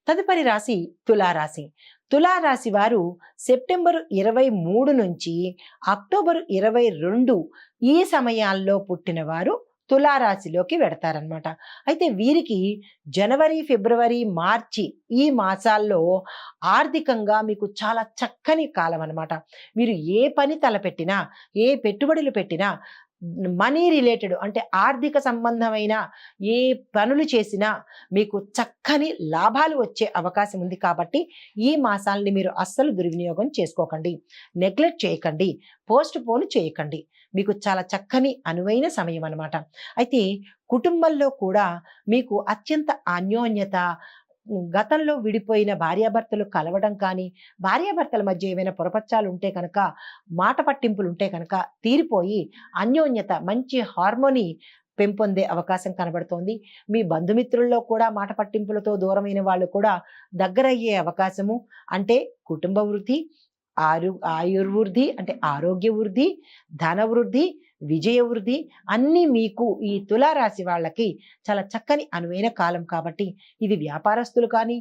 తదుపరి రాశి తులారాశి. తులారాశి వారు సెప్టెంబర్ 23 నుంచి అక్టోబర్ 22 ఈ సమయాల్లో పుట్టిన వారు తులారాశిలోకి వెడతారనమాట. అయితే వీరికి జనవరి, ఫిబ్రవరి, మార్చి ఈ మాసాల్లో ఆర్థికంగా మీకు చాలా చక్కని కాలం అనమాట. మీరు ఏ పని తలపెట్టినా, ఏ పెట్టుబడులు పెట్టినా, మనీ రిలేటెడ్ అంటే ఆర్థిక సంబంధమైన ఏ పనులు చేసినా మీకు చక్కని లాభాలు వచ్చే అవకాశం ఉంది. కాబట్టి ఈ మాసాలని మీరు అస్సలు దుర్వినియోగం చేసుకోకండి, నెగ్లెక్ట్ చేయకండి, పోస్ట్ పోన్ చేయకండి. మీకు చాలా చక్కని అనువైన సమయం అన్నమాట. అయితే కుటుంబంలో కూడా మీకు అత్యంత అన్యోన్యత, గతంలో విడిపోయిన భార్యాభర్తలు కలవడం కానీ, భార్యాభర్తల మధ్య ఏమైనా పొరపచ్చాలు ఉంటే కనుక, మాట పట్టింపులు ఉంటే కనుక తీరిపోయి అన్యోన్యత, మంచి హార్మోని పెంపొందే అవకాశం కనబడుతోంది. మీ బంధుమిత్రుల్లో కూడా మాట పట్టింపులతో దూరమైన వాళ్ళు కూడా దగ్గరయ్యే అవకాశము, అంటే కుటుంబ వృద్ధి, ఆయుర్వృద్ధి అంటే ఆరోగ్య వృద్ధి, ధన వృద్ధి, విజయ వృద్ధి అన్నీ మీకు ఈ తులారాశి వాళ్ళకి చాలా చక్కని అనువైన కాలం. కాబట్టి ఇది వ్యాపారస్తులు కానీ,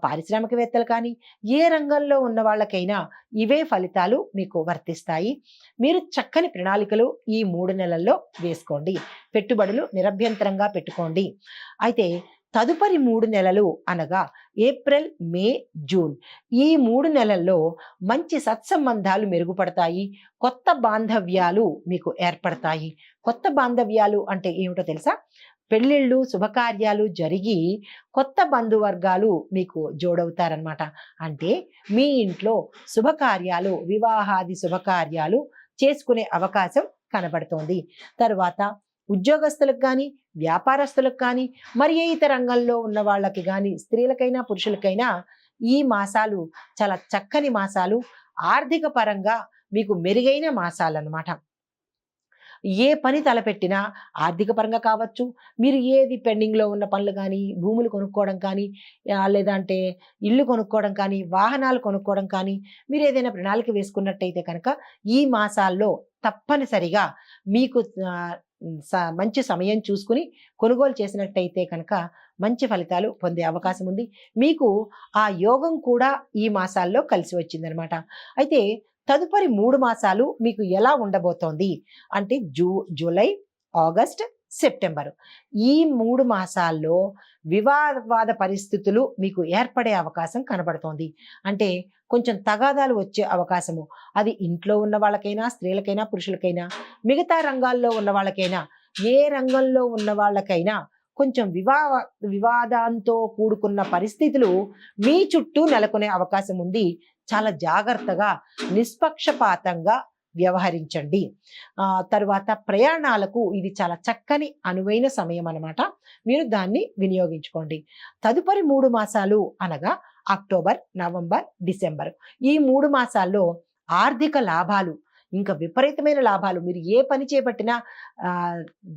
పారిశ్రామికవేత్తలు కానీ, ఏ రంగంలో ఉన్న వాళ్ళకైనా ఇవే ఫలితాలు మీకు వర్తిస్తాయి. మీరు చక్కని ప్రణాళికలు ఈ 3 నెలల్లో వేసుకోండి. పెట్టుబడులు నిరభ్యంతరంగా పెట్టుకోండి. అయితే తదుపరి 3 నెలలు అనగా ఏప్రిల్, మే, జూన్ ఈ 3 నెలల్లో మంచి సత్సంబంధాలు మెరుగుపడతాయి. కొత్త బాంధవ్యాలు మీకు ఏర్పడతాయి. కొత్త బాంధవ్యాలు అంటే ఏమిటో తెలుసా? పెళ్ళిళ్ళు, శుభకార్యాలు జరిగి కొత్త బంధువర్గాలు మీకు జోడవుతారనమాట. అంటే మీ ఇంట్లో శుభకార్యాలు, వివాహాది శుభకార్యాలు చేసుకునే అవకాశం కనబడుతోంది. తరువాత ఉద్యోగస్తులకు కానీ, వ్యాపారస్తులకు కానీ, మరి ఏ ఇతర రంగంలో ఉన్న వాళ్ళకి కానీ, స్త్రీలకైనా పురుషులకైనా ఈ మాసాలు చాలా చక్కని మాసాలు. ఆర్థిక పరంగా మీకు మెరుగైన మాసాలన్నమాట. ఏ పని తలపెట్టినా ఆర్థిక పరంగా కావచ్చు, మీరు ఏది పెండింగ్లో ఉన్న పనులు కానీ, భూములు కొనుక్కోవడం కానీ, లేదంటే ఇల్లు కొనుక్కోవడం కానీ, వాహనాలు కొనుక్కోవడం కానీ, మీరు ఏదైనా ప్రణాళిక వేసుకున్నట్టయితే కనుక ఈ మాసాల్లో తప్పనిసరిగా మీకు మంచి సమయం చూసుకుని కొనుగోలు చేసినట్టయితే కనుక మంచి ఫలితాలు పొందే అవకాశం ఉంది. మీకు ఆ యోగం కూడా ఈ మాసాల్లో కలిసి వచ్చిందనమాట. అయితే తదుపరి 3 మాసాలు మీకు ఎలా ఉండబోతోంది అంటే జూలై, ఆగస్ట్, సెప్టెంబరు ఈ 3 మాసాల్లో వివాద పరిస్థితులు మీకు ఏర్పడే అవకాశం కనబడుతోంది. అంటే కొంచెం తగాదాలు వచ్చే అవకాశము, అది ఇంట్లో ఉన్న వాళ్ళకైనా, స్త్రీలకైనా, పురుషులకైనా, మిగతా రంగాల్లో ఉన్న వాళ్ళకైనా, ఏ రంగంలో ఉన్న వాళ్ళకైనా కొంచెం వివాదంతో కూడుకున్న పరిస్థితులు మీ చుట్టూ నెలకొనే అవకాశం ఉంది. చాలా జాగ్రత్తగా, నిష్పక్షపాతంగా వ్యవహరించండి. తరువాత ప్రయాణాలకు ఇది చాలా చక్కని అనువైన సమయం అన్నమాట. మీరు దాన్ని వినియోగించుకోండి. తదుపరి 3 మాసాలు అనగా అక్టోబర్, నవంబర్, డిసెంబర్ ఈ 3 మాసాల్లో ఆర్థిక లాభాలు, ఇంకా విపరీతమైన లాభాలు. మీరు ఏ పని చేపట్టినా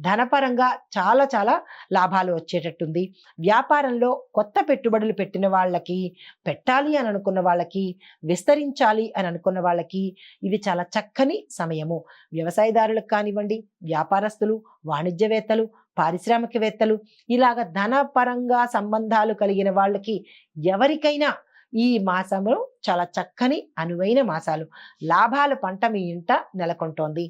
ధనపరంగా చాలా చాలా లాభాలు వచ్చేటట్టుంది. వ్యాపారంలో కొత్త పెట్టుబడులు పెట్టిన వాళ్ళకి, పెట్టాలి అని అనుకున్న వాళ్ళకి, విస్తరించాలి అని అనుకున్న వాళ్ళకి ఇది చాలా చక్కని సమయము. వ్యవసాయదారులకు కానివ్వండి, వ్యాపారస్తులు, వాణిజ్యవేత్తలు, పారిశ్రామికవేత్తలు, ఇలాగ ధనపరంగా సంబంధాలు కలిగిన వాళ్ళకి ఎవరికైనా ఈ మాసంలో చాలా చక్కని అనువైన మాసాలు. లాభాల పంట మీ ఇంట నెలకొంటోంది.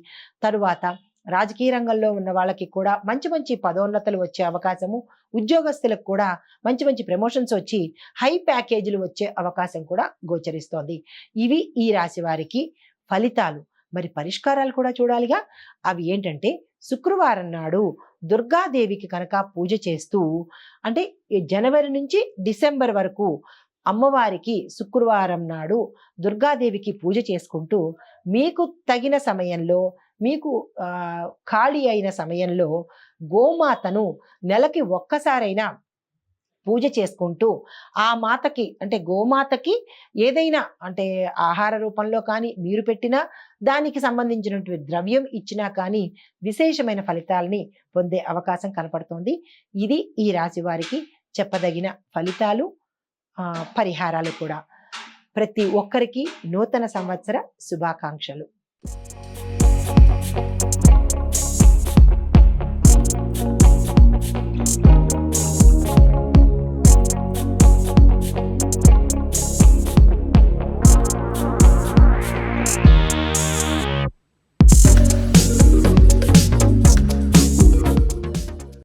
తరువాత రాజకీయ రంగంలో ఉన్న వాళ్ళకి కూడా మంచి మంచి పదోన్నతులు వచ్చే అవకాశము, ఉద్యోగస్తులకు కూడా మంచి మంచి ప్రమోషన్స్ వచ్చి హై ప్యాకేజీలు వచ్చే అవకాశం కూడా గోచరిస్తోంది. ఇవి ఈ రాశి వారికి ఫలితాలు. మరి పరిష్కారాలు కూడా చూడాలిగా. అవి ఏంటంటే శుక్రవారం నాడు దుర్గాదేవికి కనుక పూజ చేస్తూ, అంటే జనవరి నుంచి డిసెంబర్ వరకు అమ్మవారికి శుక్రవారం నాడు దుర్గాదేవికి పూజ చేసుకుంటూ, మీకు తగిన సమయంలో, మీకు ఖాళీ అయిన సమయంలో గోమాతను నెలకి ఒక్కసారైనా పూజ చేసుకుంటూ, ఆ మాతకి అంటే గోమాతకి ఏదైనా అంటే ఆహార రూపంలో కానీ, మీరు పెట్టినా దానికి సంబంధించినటువంటి ద్రవ్యం ఇచ్చినా కానీ విశేషమైన ఫలితాలని పొందే అవకాశం కనపడుతోంది. ఇది ఈ రాశి వారికి చెప్పదగిన ఫలితాలు, పరిహారాలు కూడా. ప్రతి ఒక్కరికి నూతన సంవత్సర శుభాకాంక్షలు.